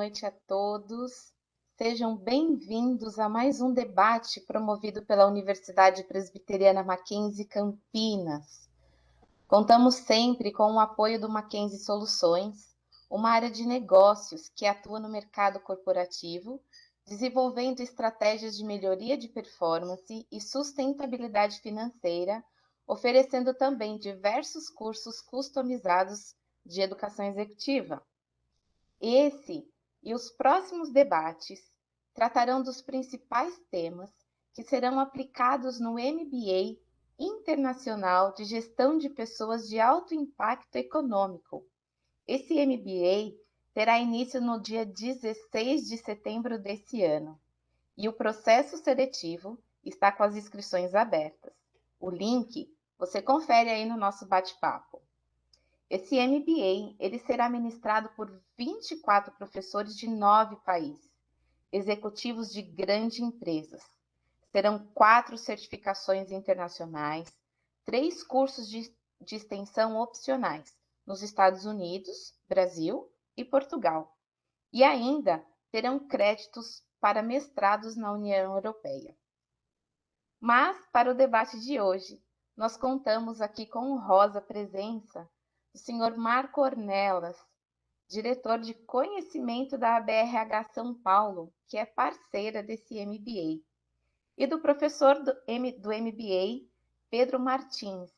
noite a todos. Sejam bem-vindos a mais um debate promovido pela Universidade Presbiteriana Mackenzie Campinas. Contamos sempre com o apoio do Mackenzie Soluções, uma área de negócios que atua no mercado corporativo, desenvolvendo estratégias de melhoria de performance e sustentabilidade financeira, oferecendo também diversos cursos customizados de educação executiva. Esse e os próximos debates tratarão dos principais temas que serão aplicados no MBA Internacional de Gestão de Pessoas de Alto Impacto Econômico. Esse MBA terá início no dia 16 de setembro desse ano e o processo seletivo está com as inscrições abertas. O link você confere aí no nosso bate-papo. Esse MBA ele será ministrado por 24 professores de 9 países, executivos de grandes empresas. Serão 4 certificações internacionais, 3 cursos de extensão opcionais nos Estados Unidos, Brasil e Portugal. E ainda terão créditos para mestrados na União Europeia. Mas, para o debate de hoje, nós contamos aqui com honrosa presença do senhor Marco Ornelas, diretor de conhecimento da ABRH São Paulo, que é parceira desse MBA, e do professor do MBA, Pedro Martins,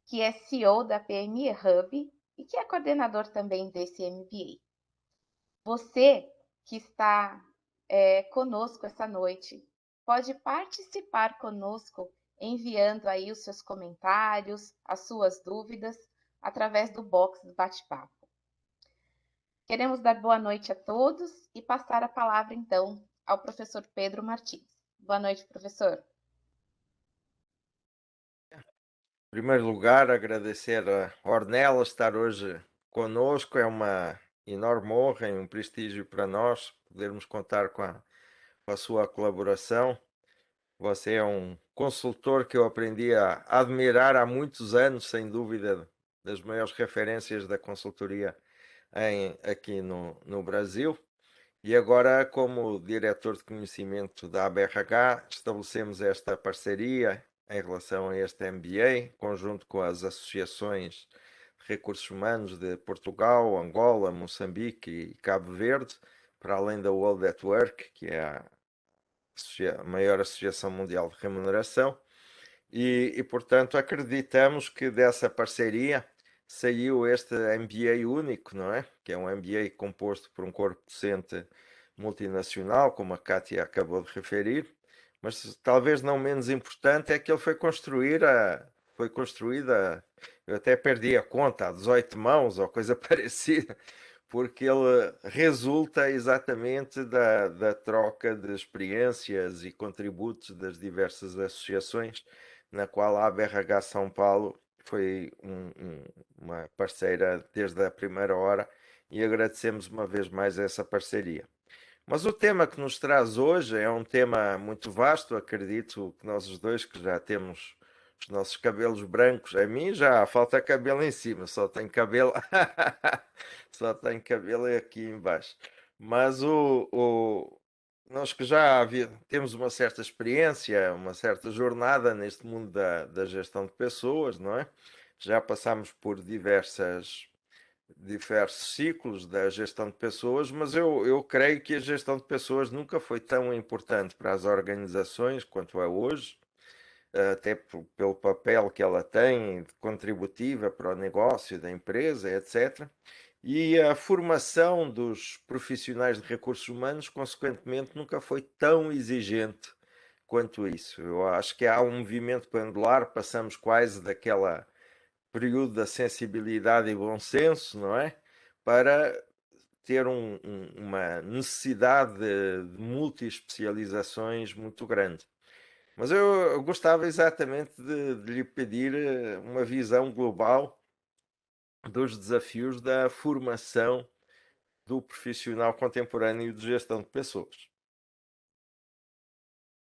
que é CEO da PME Hub e que é coordenador também desse MBA. Você que está conosco essa noite, pode participar conosco enviando aí os seus comentários, as suas dúvidas, através do box do bate-papo. Queremos dar boa noite a todos e passar a palavra, então, ao professor Pedro Martins. Boa noite, professor. Em primeiro lugar, agradecer a Ornella estar hoje conosco. É uma enorme honra e um prestígio para nós podermos contar com a sua colaboração. Você é um consultor que eu aprendi a admirar há muitos anos, sem dúvida, das maiores referências da consultoria aqui no Brasil. E agora, como diretor de conhecimento da ABRH, estabelecemos esta parceria em relação a este MBA, conjunto com as associações de recursos humanos de Portugal, Angola, Moçambique e Cabo Verde, para além da World at Work, que é a maior associação mundial de remuneração. Portanto, acreditamos que dessa parceria saiu este MBA único, não é? Que é um MBA composto por um corpo docente multinacional, como a Kátia acabou de referir, mas talvez não menos importante é que ele foi construída, eu até perdi a conta, a 18 mãos ou coisa parecida, porque ele resulta exatamente da troca de experiências e contributos das diversas associações, na qual a ABRH São Paulo foi uma parceira desde a primeira hora e agradecemos uma vez mais essa parceria. Mas o tema que nos traz hoje é um tema muito vasto, acredito que nós os dois que já temos os nossos cabelos brancos, a mim já falta cabelo em cima, só tenho cabelo só tenho cabelo aqui embaixo. Mas nós que já temos uma certa experiência, uma certa jornada neste mundo da gestão de pessoas, não é? Já passamos por diversos ciclos da gestão de pessoas, mas eu creio que a gestão de pessoas nunca foi tão importante para as organizações quanto é hoje, até pelo papel que ela tem, contributiva para o negócio da empresa, etc. E a formação dos profissionais de recursos humanos, consequentemente, nunca foi tão exigente quanto isso. Eu acho que há um movimento pendular, passamos quase daquela período da sensibilidade e bom senso, não é? Para ter uma necessidade de multi-especializações muito grande. Mas eu gostava exatamente de lhe pedir uma visão global dos desafios da formação do profissional contemporâneo de gestão de pessoas.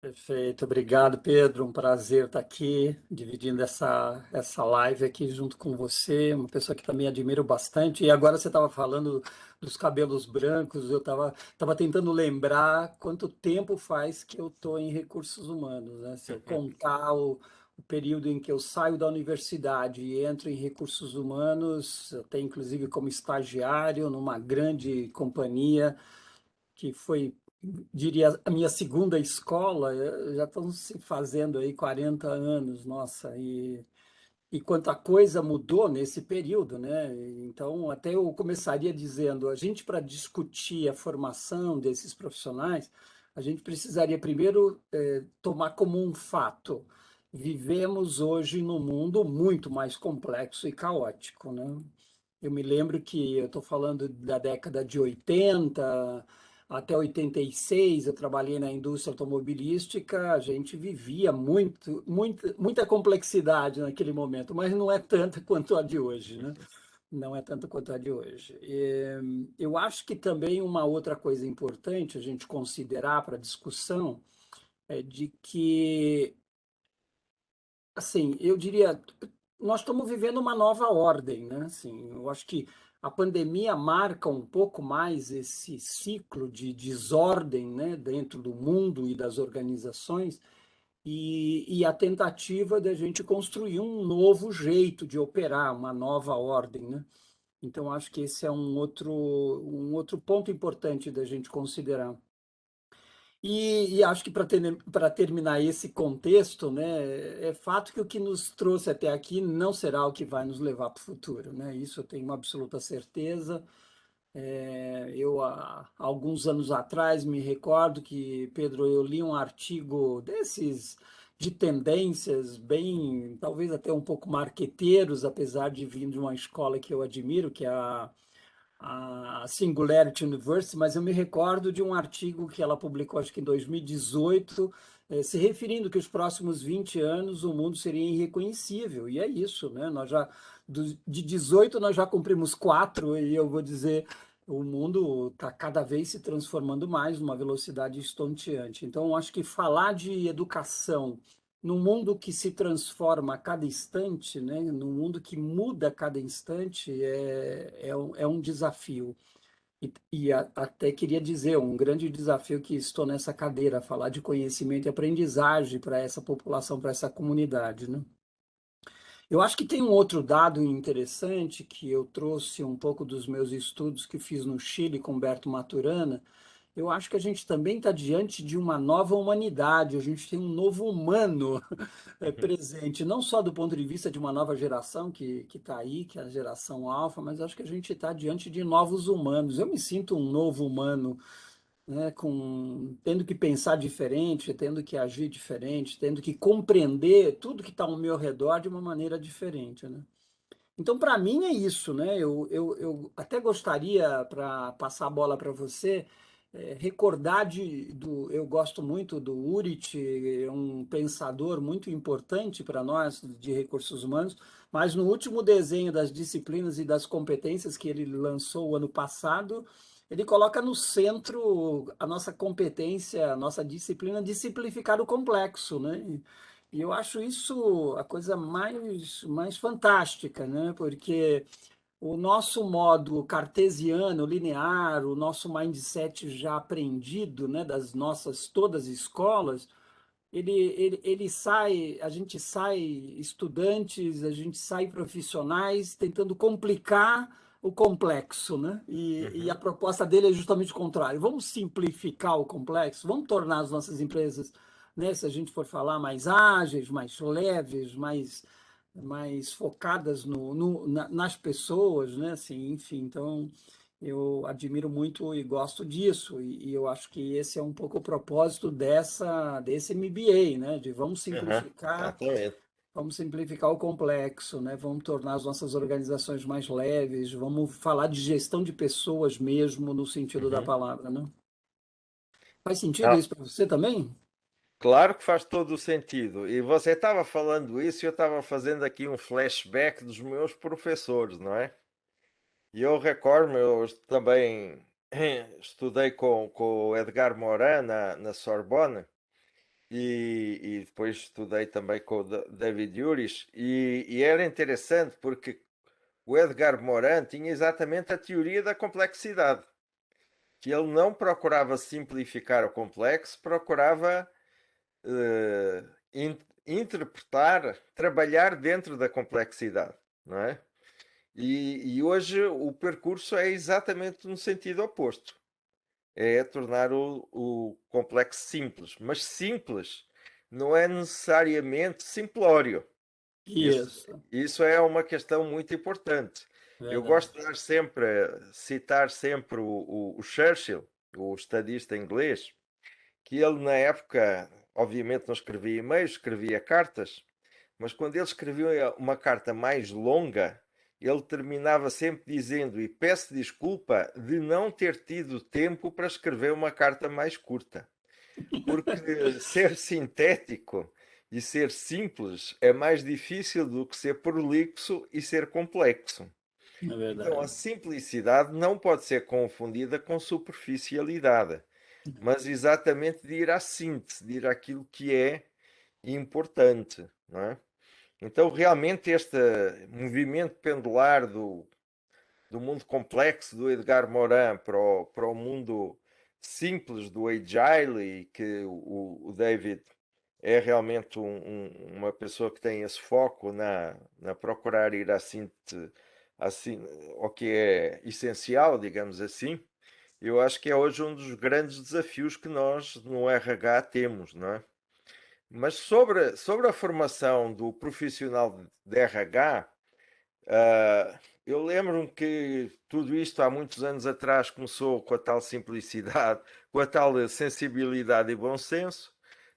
Perfeito, obrigado, Pedro. Um prazer estar aqui, dividindo essa live aqui junto com você, uma pessoa que também admiro bastante. E agora você estava falando dos cabelos brancos, eu estava tentando lembrar quanto tempo faz que eu estou em recursos humanos, né? Se eu contar o período em que eu saio da universidade e entro em recursos humanos, eu tenho inclusive como estagiário numa grande companhia que foi, diria, a minha segunda escola. Já estão se fazendo aí 40 anos, nossa, e quanta coisa mudou nesse período, né? Então, até eu começaria dizendo, a gente, para discutir a formação desses profissionais, a gente precisaria primeiro tomar como um fato. Vivemos hoje num mundo muito mais complexo e caótico, né? Eu me lembro que eu estou falando da década de 80 até 86, eu trabalhei na indústria automobilística, a gente vivia muita complexidade naquele momento, mas não é tanta quanto a de hoje, né? Não é tanto quanto a de hoje. Eu acho que também uma outra coisa importante a gente considerar para a discussão é de que, assim, eu diria, nós estamos vivendo uma nova ordem, né? Assim, eu acho que a pandemia marca um pouco mais esse ciclo de desordem, né, dentro do mundo e das organizações e a tentativa de a gente construir um novo jeito de operar, uma nova ordem, né? Então, acho que esse é um outro ponto importante da gente considerar. E acho que para terminar esse contexto, né, é fato que o que nos trouxe até aqui não será o que vai nos levar para o futuro, né? Isso eu tenho uma absoluta certeza. Eu, há alguns anos atrás, me recordo que, Pedro, eu li um artigo desses de tendências, bem, talvez até um pouco marqueteiros, apesar de vir de uma escola que eu admiro, que é a Singularity University, mas eu me recordo de um artigo que ela publicou, acho que em 2018, se referindo que os próximos 20 anos o mundo seria irreconhecível. E é isso, né? De 18 nós já cumprimos 4, e eu vou dizer, o mundo está cada vez se transformando mais numa velocidade estonteante. Então, acho que falar de educação num mundo que se transforma a cada instante, né, num mundo que muda a cada instante, é um desafio. Até queria dizer, um grande desafio que estou nessa cadeira, falar de conhecimento e aprendizagem para essa população, para essa comunidade, né? Eu acho que tem um outro dado interessante que eu trouxe um pouco dos meus estudos que fiz no Chile com Humberto Maturana. Eu acho que a gente também está diante de uma nova humanidade, a gente tem um novo humano presente, não só do ponto de vista de uma nova geração que está aí, que é a geração alfa, mas acho que a gente está diante de novos humanos. Eu me sinto um novo humano, né, tendo que pensar diferente, tendo que agir diferente, tendo que compreender tudo que está ao meu redor de uma maneira diferente, né? Então, para mim é isso, né? Eu até gostaria, para passar a bola para você, recordar eu gosto muito do Urit, é um pensador muito importante para nós de recursos humanos, mas no último desenho das disciplinas e das competências que ele lançou o ano passado, ele coloca no centro a nossa competência, a nossa disciplina de simplificar o complexo, né? E eu acho isso a coisa mais fantástica, né? Porque o nosso modo cartesiano, linear, o nosso mindset já aprendido, né, das nossas todas escolas, ele sai, a gente sai estudantes, a gente sai profissionais tentando complicar o complexo, né? E a Uhum, proposta dele é justamente o contrário. Vamos simplificar o complexo, vamos tornar as nossas empresas, né, se a gente for falar, mais ágeis, mais leves, mais focadas nas pessoas, né? Assim, enfim, então eu admiro muito e gosto disso, e eu acho que esse é um pouco o propósito desse MBA, né? De uhum, exatamente. vamos simplificar o complexo, né? Vamos tornar as nossas organizações mais leves, vamos falar de gestão de pessoas mesmo no sentido da Uhum. palavra, né? Faz sentido Ah, isso para você também? claro que faz todo o sentido. E você estava falando isso e eu estava fazendo aqui um flashback dos meus professores, não é? E eu recordo-me, eu também estudei com o Edgar Morin na Sorbonne. e depois estudei também com o David Uris, e era interessante porque o Edgar Morin tinha exatamente a teoria da complexidade, que ele não procurava simplificar o complexo, procurava eh, interpretar, trabalhar dentro da complexidade, não é? E hoje o percurso é exatamente no sentido oposto. É tornar o complexo simples. Mas simples não é necessariamente simplório. Isso, Isso, isso é uma questão muito importante. Eu gosto verdade. de dar sempre, citar sempre o Churchill, o estadista inglês, que ele na época, obviamente não escrevia e-mails, escrevia cartas, mas quando ele escrevia uma carta mais longa, ele terminava sempre dizendo: E peço desculpa de não ter tido tempo para escrever uma carta mais curta. Porque ser sintético e ser simples é mais difícil do que ser prolixo e ser complexo. É Então, a verdade. simplicidade não pode ser confundida com superficialidade, mas exatamente de ir à síntese, de ir àquilo que é importante, não é? Então, realmente, este movimento pendular do mundo complexo do Edgar Morin para o mundo simples do Agile, e que o David é realmente uma pessoa que tem esse foco na procurar ir assim, ao que é essencial, digamos assim. Eu acho que é hoje um dos grandes desafios que nós no RH temos, não é? Mas sobre a formação do profissional de RH, eu lembro-me que tudo isto há muitos anos atrás começou com a tal simplicidade, com a tal sensibilidade e bom senso.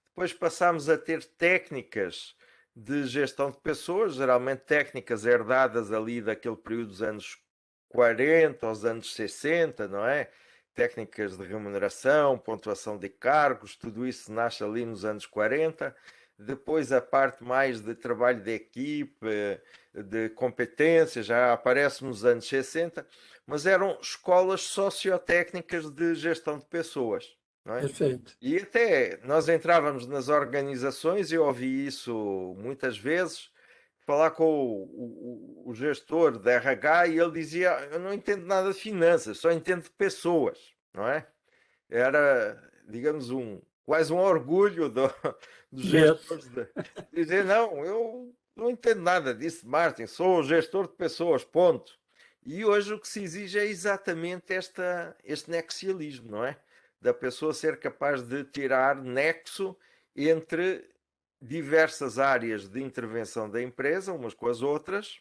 Depois passámos a ter técnicas de gestão de pessoas, geralmente técnicas herdadas ali daquele período dos anos 40 aos anos 60, não é? Técnicas de remuneração, pontuação de cargos, tudo isso nasce ali nos anos 40. Depois a parte mais de trabalho de equipe, de competência, já aparece nos anos 60, mas eram escolas sociotécnicas de gestão de pessoas, não é? Perfeito. E até nós entrávamos nas organizações, e eu ouvi isso muitas vezes, falar com o gestor da RH, e ele dizia: Eu não entendo nada de finanças, só entendo de pessoas, não é? Era, digamos, quase um orgulho dos Isso. gestores de dizer: Não, eu não entendo nada disso, Martin, sou gestor de pessoas, ponto. E hoje o que se exige é exatamente este nexialismo, não é? Da pessoa ser capaz de tirar nexo entre diversas áreas de intervenção da empresa, umas com as outras,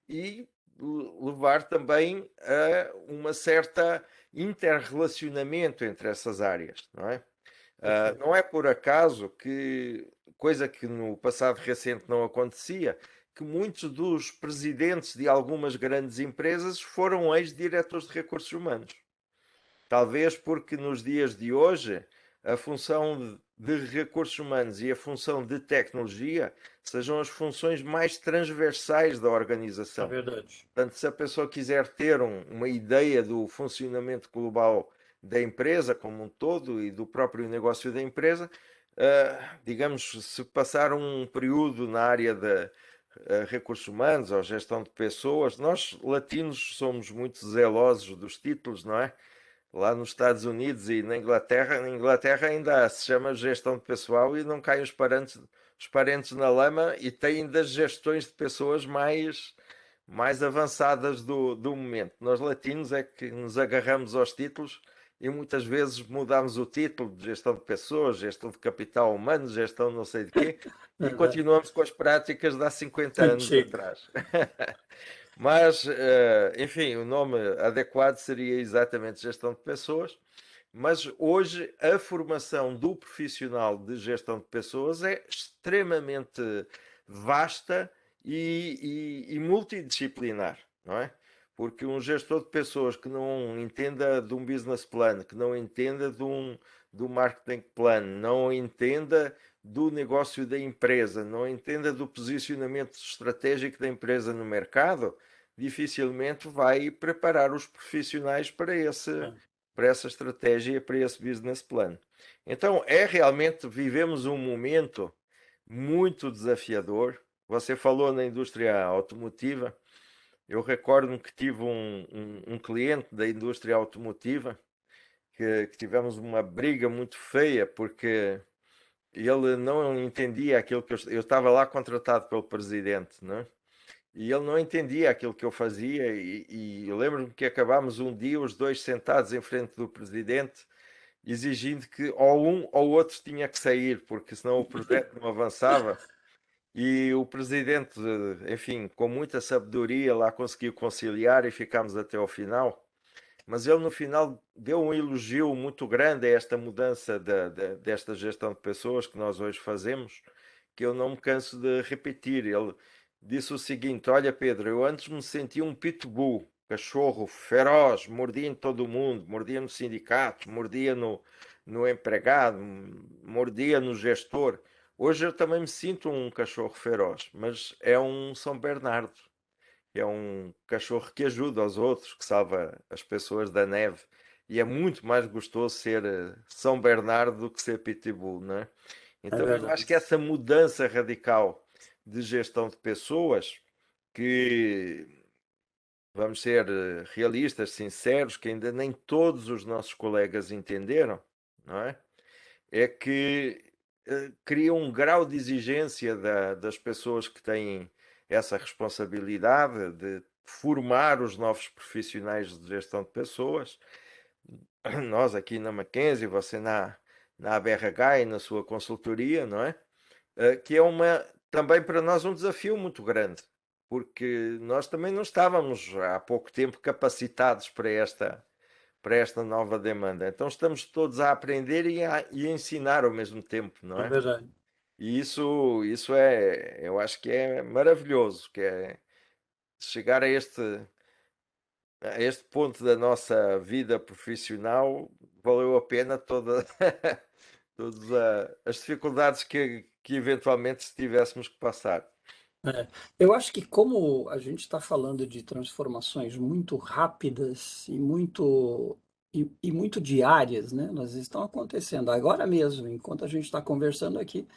e levar também a uma certa interrelacionamento entre essas áreas, não é? Perfeito. Não é por acaso que, coisa que no passado recente não acontecia, que muitos dos presidentes de algumas grandes empresas foram ex-diretores de recursos humanos. Talvez porque nos dias de hoje a função de recursos humanos e a função de tecnologia sejam as funções mais transversais da É organização. verdade. Portanto, se a pessoa quiser ter uma ideia do funcionamento global da empresa como um todo e do próprio negócio da empresa, digamos, se passar um período na área de recursos humanos ou gestão de pessoas, nós latinos somos muito zelosos dos títulos, não é? Lá nos Estados Unidos e na Inglaterra ainda se chama gestão de pessoal e não caem os parentes na lama, e têm das gestões de pessoas mais avançadas do momento. Nós latinos é que nos agarramos aos títulos e muitas vezes mudamos o título de gestão de pessoas, gestão de capital humano, gestão não sei de quê, e Verdade. continuamos com as práticas de há 50 anos Antigo. atrás. Mas, enfim, o nome adequado seria exatamente gestão de pessoas. Mas hoje a formação do profissional de gestão de pessoas é extremamente vasta e multidisciplinar, não é? Porque um gestor de pessoas que não entenda de um business plan, que não entenda do marketing plan, não entenda do negócio da empresa, não entenda do posicionamento estratégico da empresa no mercado, dificilmente vai preparar os profissionais para É. essa estratégia, para esse business plan. Então, realmente, vivemos um momento muito desafiador. Você falou na indústria automotiva. Eu recordo-me que tive um cliente da indústria automotiva que tivemos uma briga muito feia porque ele não entendia aquilo que eu estava lá contratado pelo presidente, não é? E ele não entendia aquilo que eu fazia e eu lembro-me que acabámos um dia os dois sentados em frente do presidente exigindo que ou um ou outro tinha que sair porque senão o projeto não avançava. E o presidente, enfim, com muita sabedoria lá conseguiu conciliar e ficámos até ao final. Mas ele no final deu um elogio muito grande a esta mudança desta gestão de pessoas que nós hoje fazemos, que eu não me canso de repetir. Ele disse o seguinte: Olha, Pedro, eu antes me sentia um pitbull, cachorro feroz, mordia em todo o mundo, mordia no sindicato, mordia no empregado, mordia no gestor. Hoje eu também me sinto um cachorro feroz, mas é um São Bernardo. É um cachorro que ajuda aos outros, que salva as pessoas da neve. E é muito mais gostoso ser São Bernardo do que ser Pitbull, não é? É Então eu acho verdade. que essa mudança radical de gestão de pessoas, que vamos ser realistas, sinceros, que ainda nem todos os nossos colegas entenderam, não é? É que cria um grau de exigência das pessoas que têm essa responsabilidade de formar os novos profissionais de gestão de pessoas. Nós aqui na Mackenzie, você na ABRH e na sua consultoria, não é? Que é também para nós um desafio muito grande, porque nós também não estávamos há pouco tempo capacitados para esta nova demanda. Então estamos todos a aprender e a ensinar ao mesmo tempo, não É é? verdade. E isso eu acho que é maravilhoso, que é chegar a este ponto da nossa vida profissional, valeu a pena todas as dificuldades que eventualmente tivéssemos que passar. É, eu acho que como a gente está falando de transformações muito rápidas e muito diárias, né? Elas estão acontecendo agora mesmo, enquanto a gente está conversando aqui,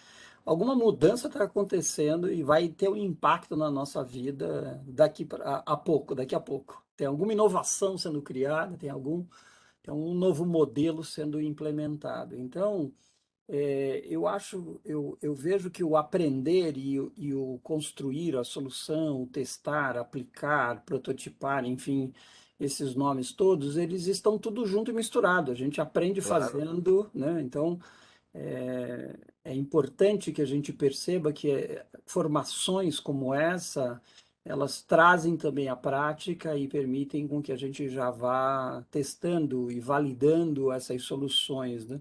alguma mudança está acontecendo e vai ter um impacto na nossa vida a pouco, daqui a pouco. Tem alguma inovação sendo criada, tem um novo modelo sendo implementado. Então, eu vejo que o aprender e o construir a solução, o testar, aplicar, prototipar, enfim, esses nomes todos, eles estão tudo junto e misturado. A gente aprende Claro, fazendo, né? Então, é importante que a gente perceba que formações como essa, elas trazem também a prática e permitem com que a gente já vá testando e validando essas soluções, né?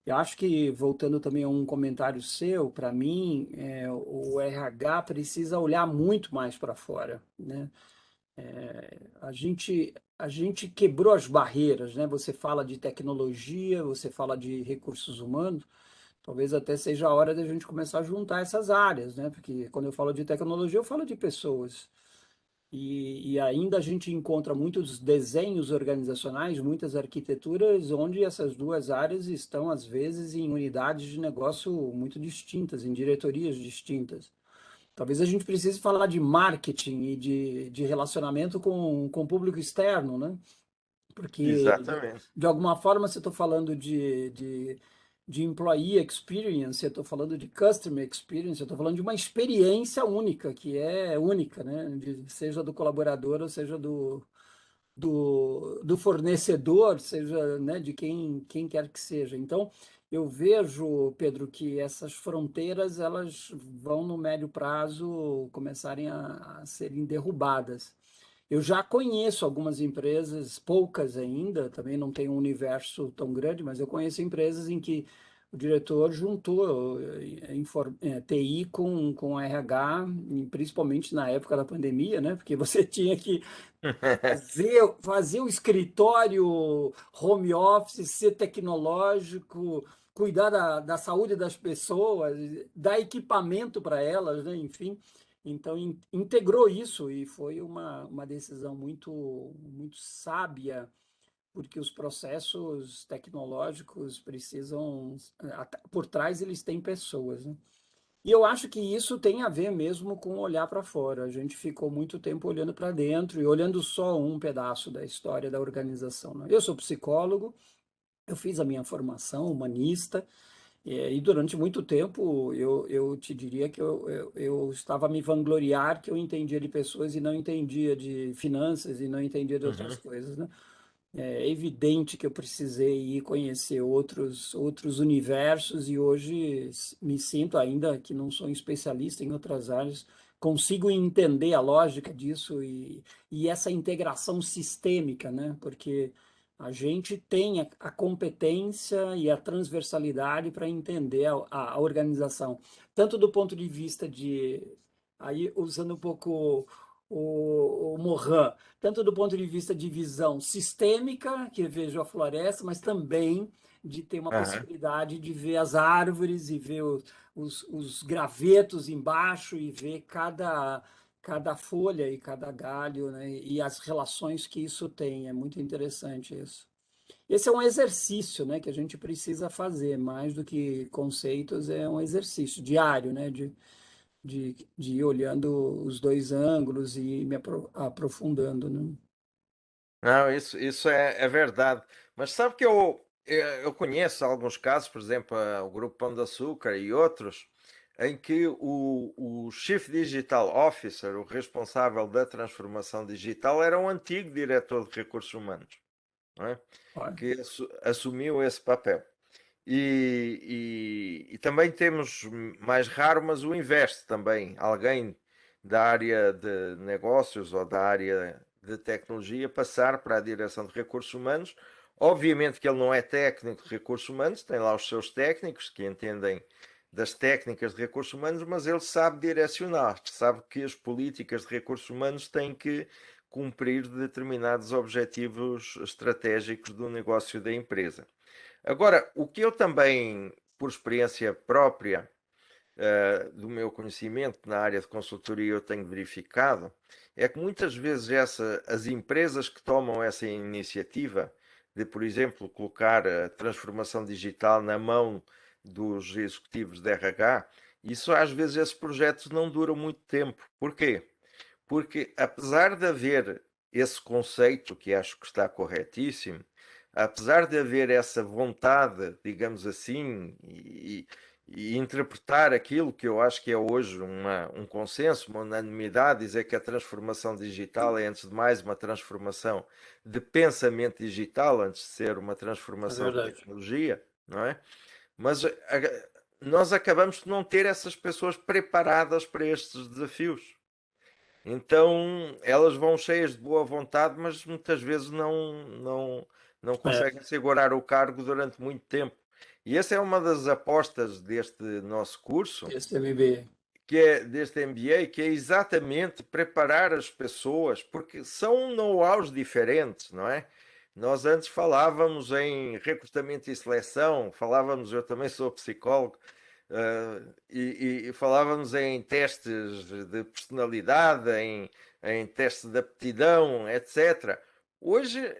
Eu acho que, voltando também a um comentário seu, para mim, o RH precisa olhar muito mais para fora, né? A gente quebrou as barreiras, né? Você fala de tecnologia, você fala de recursos humanos, talvez até seja a hora da gente começar a juntar essas áreas, né? Porque quando eu falo de tecnologia, eu falo de pessoas. E ainda a gente encontra muitos desenhos organizacionais, muitas arquiteturas, onde essas duas áreas estão, às vezes, em unidades de negócio muito distintas, em diretorias distintas. Talvez a gente precise falar de marketing e de relacionamento com o público externo, né? Porque, exatamente. de alguma forma, se eu estou falando de employee experience, eu estou falando de customer experience, eu estou falando de uma experiência única, que é única, né? Seja do colaborador, ou seja do fornecedor, seja, né, de quem quer que seja. Então, eu vejo, Pedro, que essas fronteiras elas vão no médio prazo começarem a serem derrubadas. Eu já conheço algumas empresas, poucas ainda, também não tem um universo tão grande, mas eu conheço empresas em que o diretor juntou TI com RH, e principalmente na época da pandemia, né? Porque você tinha que fazer o escritório home office, ser tecnológico, cuidar da saúde das pessoas, dar equipamento para elas, né? Enfim. Então, integrou isso e foi uma decisão muito sábia porque os processos tecnológicos precisam, por trás eles têm pessoas, né? E eu acho que isso tem a ver mesmo com olhar para fora. A gente ficou muito tempo olhando para dentro e olhando só um pedaço da história da organização, né? Eu sou psicólogo, eu fiz a minha formação humanista, e durante muito tempo eu te diria que eu estava a me vangloriar que eu entendia de pessoas e não entendia de finanças e não entendia de outras Uhum. coisas, né? É evidente que eu precisei ir conhecer outros universos e hoje me sinto, ainda que não sou um especialista em outras áreas, consigo entender a lógica disso e essa integração sistêmica, né? Porque a gente tem a competência e a transversalidade para entender a organização, tanto do ponto de vista de, aí usando um pouco o Morin, tanto do ponto de vista de visão sistêmica, que vejo a floresta, mas também de ter uma Aham. possibilidade de ver as árvores e ver os gravetos embaixo e ver cada folha e cada galho, né? E as relações que isso tem. É muito interessante isso. Esse é um exercício, né, que a gente precisa fazer, mais do que conceitos, é um exercício diário, né, de ir olhando os dois ângulos e me aprofundando, né? Não, isso é verdade. Mas sabe que eu conheço alguns casos, por exemplo, o Grupo Pão de Açúcar e outros, em que o Chief Digital Officer, o responsável da transformação digital, era um antigo diretor de recursos humanos, não é? Olha, Que assumiu esse papel. E também temos mais raro, mas o inverso também. Alguém da área de negócios ou da área de tecnologia passar para a direção de recursos humanos. Obviamente que ele não é técnico de recursos humanos, tem lá os seus técnicos que entendem das técnicas de recursos humanos, mas ele sabe direcionar, sabe que as políticas de recursos humanos têm que cumprir determinados objetivos estratégicos do negócio da empresa. Agora, o que eu também, por experiência própria, do meu conhecimento na área de consultoria, eu tenho verificado, é que muitas vezes as empresas que tomam essa iniciativa de, por exemplo, colocar a transformação digital na mão dos executivos de RH, isso às vezes esses projetos não duram muito tempo. Porquê? Porque apesar de haver esse conceito, que acho que está corretíssimo, apesar de haver essa vontade, digamos assim, e interpretar aquilo que eu acho que é hoje um consenso, uma unanimidade, dizer que a transformação digital é, antes de mais, uma transformação de pensamento digital, antes de ser uma é transformação de verdade. tecnologia, não é? Mas nós acabamos de não ter essas pessoas preparadas para estes desafios. Então elas vão cheias de boa vontade, mas muitas vezes não É, conseguem segurar o cargo durante muito tempo. E essa é uma das apostas deste nosso curso, esse MBA. que é deste MBA, que é exatamente preparar as pessoas, porque são know-hows diferentes, não é? Nós antes falávamos em recrutamento e seleção, falávamos, eu também sou psicólogo, e falávamos em testes de personalidade, em testes de aptidão, etc. Hoje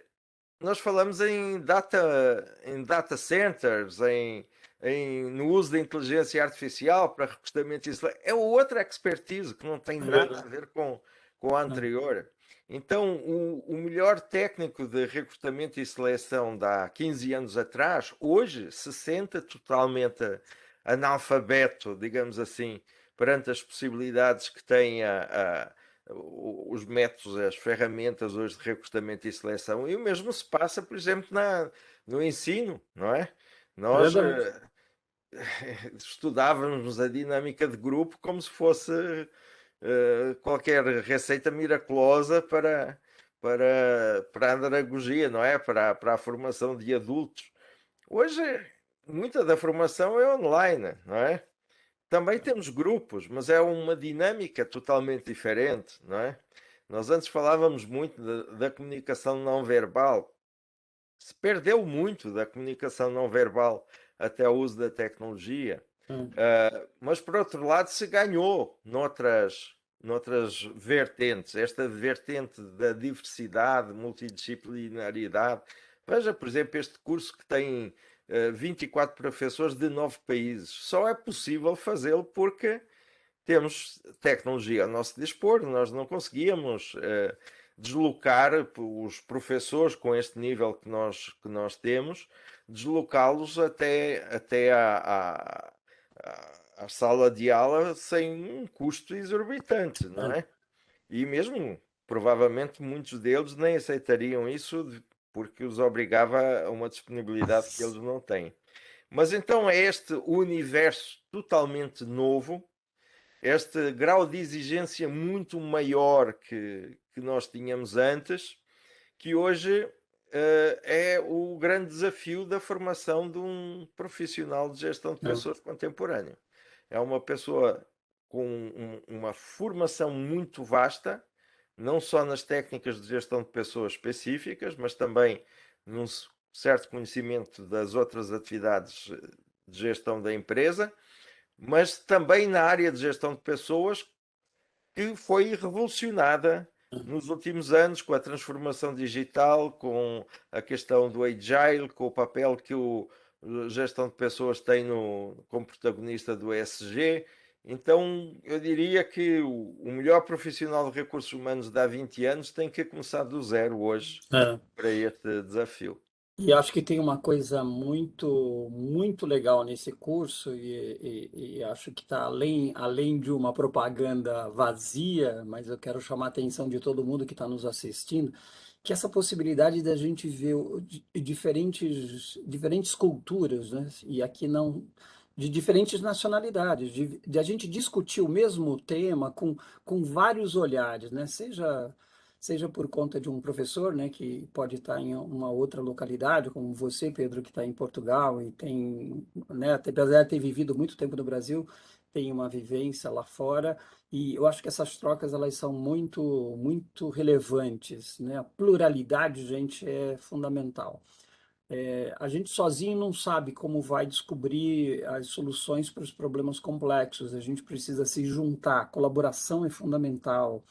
nós falamos em data centers, no uso da inteligência artificial para recrutamento e seleção. É outra expertise que não tem É nada a verdade. ver com a Não. anterior. Então, o melhor técnico de recrutamento e seleção de há 15 anos atrás, hoje se sente totalmente analfabeto, digamos assim, perante as possibilidades que tem os métodos, as ferramentas hoje de recrutamento e seleção. E o mesmo se passa, por exemplo, no ensino, não é? É Nós verdade. estudávamos a dinâmica de grupo como se fosse qualquer receita miraculosa para a andragogia, não é? Para a formação de adultos. Hoje, muita da formação é online, não é? Também temos grupos, mas é uma dinâmica totalmente diferente, não é? Nós antes falávamos muito da comunicação não verbal. Se perdeu muito da comunicação não verbal até o uso da tecnologia. Hum. Mas por outro lado se ganhou noutras vertentes. Esta vertente da diversidade, multidisciplinaridade, Veja, por exemplo, este curso que tem 24 professores de 9 países. Só é possível fazê-lo porque temos tecnologia ao nosso dispor, nós não conseguíamos deslocar os professores com este nível que nós temos, deslocá-los até à sala de aula sem um custo exorbitante, não É, é? E mesmo, provavelmente, muitos deles nem aceitariam isso porque os obrigava a uma disponibilidade que eles não têm. Mas então é este universo totalmente novo, este grau de exigência muito maior que nós tínhamos antes, que hoje é o grande desafio da formação de um profissional de gestão de é, pessoas contemporâneo. É uma pessoa com uma formação muito vasta, não só nas técnicas de gestão de pessoas específicas, mas também num certo conhecimento das outras atividades de gestão da empresa, mas também na área de gestão de pessoas, que foi revolucionada nos últimos anos com a transformação digital, com a questão do agile, com o papel que a gestão de pessoas tem como protagonista do ESG. Então, eu diria que o melhor profissional de recursos humanos de há 20 anos tem que começar do zero hoje é. para este desafio. E acho que tem uma coisa muito legal nesse curso, e acho que está além de uma propaganda vazia, mas eu quero chamar a atenção de todo mundo que está nos assistindo, que essa possibilidade da gente ver diferentes culturas, né? E aqui não, de diferentes nacionalidades, de a gente discutir o mesmo tema com vários olhares, né? Seja por conta de um professor, né, que pode estar em uma outra localidade, como você, Pedro, que está em Portugal e tem, né, apesar de ter vivido muito tempo no Brasil, tem uma vivência lá fora, e eu acho que essas trocas elas são muito relevantes, né? A pluralidade, gente, é fundamental. A gente sozinho não sabe como vai descobrir as soluções para os problemas complexos. A gente precisa se juntar. Colaboração é fundamental.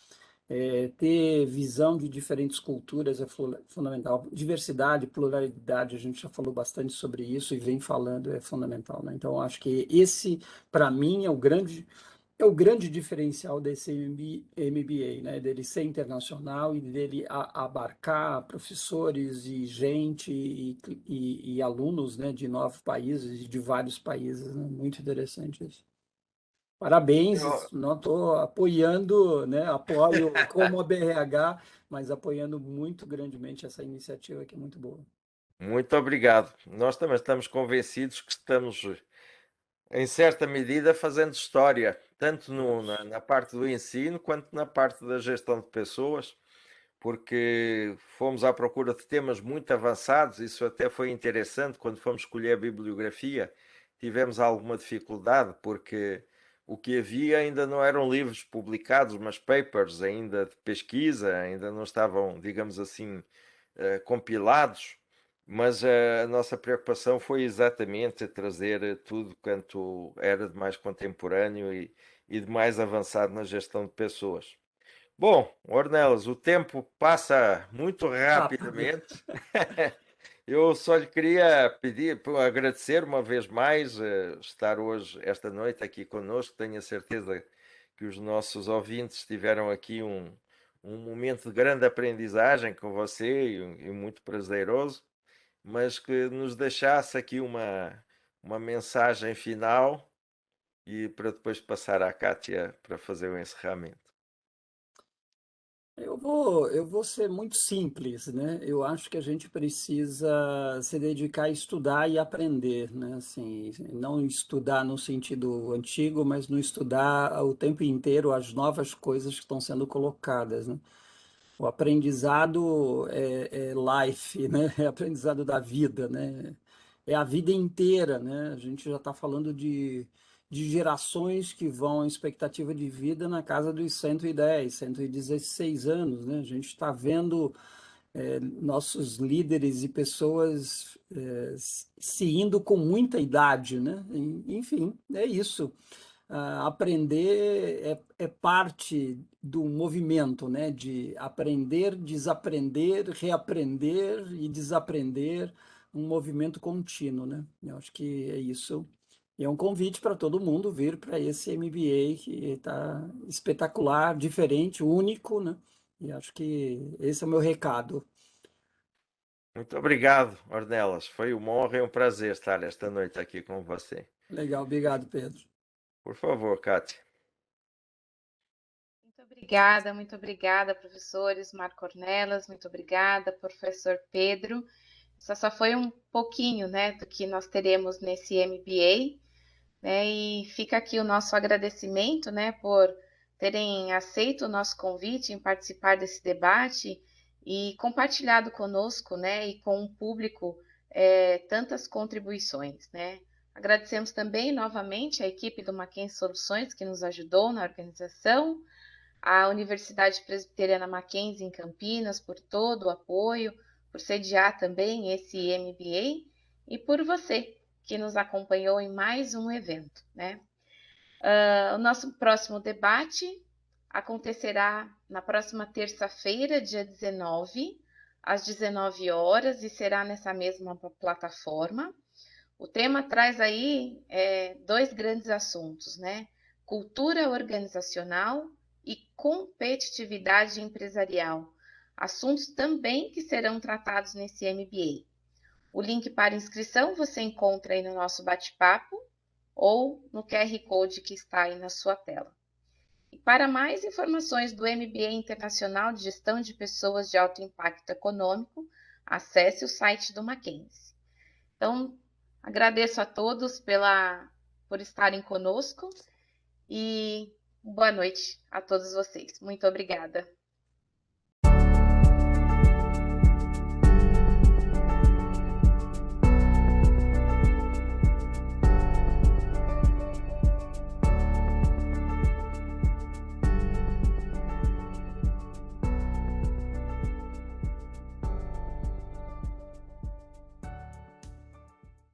Ter visão de diferentes culturas é fundamental. Diversidade, pluralidade, a gente já falou bastante sobre isso e vem falando, é fundamental, né? Então, acho que esse, para mim, é o grande diferencial desse MBA, né? Dele ser internacional e dele abarcar professores e gente e alunos, né? De 9 países e de vários países, né? Muito interessante isso. Parabéns, Eu- não estou apoiando, né? Apoio como a BRH, mas apoiando muito grandemente essa iniciativa que é muito boa. Muito obrigado. Nós também estamos convencidos que estamos em certa medida, fazendo história, tanto na parte do ensino quanto na parte da gestão de pessoas, porque fomos à procura de temas muito avançados. Isso até foi interessante quando fomos escolher a bibliografia. Tivemos alguma dificuldade, porque o que havia ainda não eram livros publicados, mas papers ainda de pesquisa, ainda não estavam, digamos assim, compilados. Mas a nossa preocupação foi exatamente trazer tudo quanto era de mais contemporâneo e de mais avançado na gestão de pessoas. Bom, Ornelas, o tempo passa muito Rápido. rapidamente. Eu só lhe queria pedir, agradecer uma vez mais estar hoje, esta noite, aqui conosco. Tenho a certeza que os nossos ouvintes tiveram aqui um momento de grande aprendizagem com você e muito prazeroso, mas que nos deixasse aqui uma mensagem final e para depois passar à Kátia para fazer o encerramento. Eu vou ser muito simples, né? Eu acho que a gente precisa se dedicar a estudar e aprender, né? Assim, não estudar no sentido antigo, mas não estudar o tempo inteiro as novas coisas que estão sendo colocadas, né? O aprendizado é life, né? É aprendizado da vida, né? É a vida inteira, né? A gente já está falando de gerações que vão em expectativa de vida na casa dos 110, 116 anos, né? A gente está vendo nossos líderes e pessoas se indo com muita idade, né? Enfim, é isso. aprender é parte do movimento, né? De aprender, desaprender, reaprender e desaprender, um movimento contínuo, né? Eu acho que é isso. E é um convite para todo mundo vir para esse MBA que está espetacular, diferente, único, né? E acho que esse é o meu recado. Muito obrigado, Ornelas. Foi uma honra e um prazer estar esta noite aqui com você. Legal, obrigado, Pedro. Por favor, Kátia. Muito obrigada, professores Marco Ornelas, muito obrigada, professor Pedro. Isso só foi um pouquinho, né, do que nós teremos nesse MBA, né, e fica aqui o nosso agradecimento, né, por terem aceito o nosso convite em participar desse debate e compartilhado conosco, né, e com o público tantas contribuições, né. Agradecemos também novamente a equipe do Mackenzie Soluções que nos ajudou na organização, a Universidade Presbiteriana Mackenzie em Campinas por todo o apoio, por sediar também esse MBA e por você que nos acompanhou em mais um evento, né? O nosso próximo debate acontecerá na próxima terça-feira, dia 19, às 19 horas, e será nessa mesma plataforma. O tema traz aí dois grandes assuntos, né? Cultura organizacional e competitividade empresarial. Assuntos também que serão tratados nesse MBA. O link para inscrição você encontra aí no nosso bate-papo ou no QR Code que está aí na sua tela. E para mais informações do MBA Internacional de Gestão de Pessoas de Alto Impacto Econômico, acesse o site do Mackenzie. Então, agradeço a todos por estarem conosco e boa noite a todos vocês. Muito obrigada.